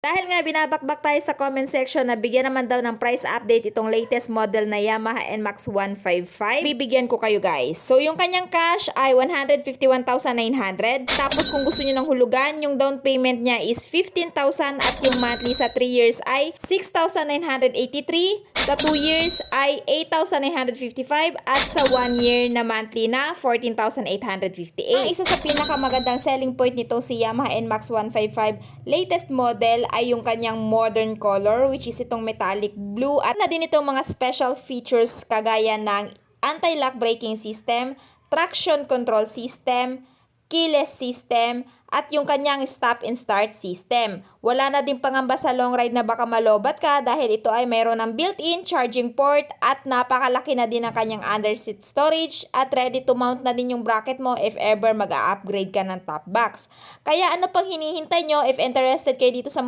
Dahil nga binabakbak tayo sa comment section na bigyan naman daw ng price update itong latest model na Yamaha NMAX 155, bibigyan ko kayo guys. So yung kanyang cash ay 151,900. Tapos kung gusto niyo ng hulugan, yung down payment niya is 15,000 at yung monthly sa 3 years ay 6,983. Sa 2 years ay 8,955 at sa 1 year na monthly na 14,858. Ang isa sa pinakamagandang selling point nito si Yamaha NMAX 155 latest model ay yung kanyang modern color, which is itong metallic blue, at na din itong mga special features kagaya ng anti-lock braking system, traction control system, keyless system, at yung kanyang stop and start system. Wala na din pangamba sa long ride na baka malobat ka dahil ito ay mayroon ng built-in charging port at napakalaki na din ang kanyang underseat storage at ready to mount na din yung bracket mo if ever mag-a-upgrade ka ng top box. Kaya ano pang hinihintay nyo? If interested kayo dito sa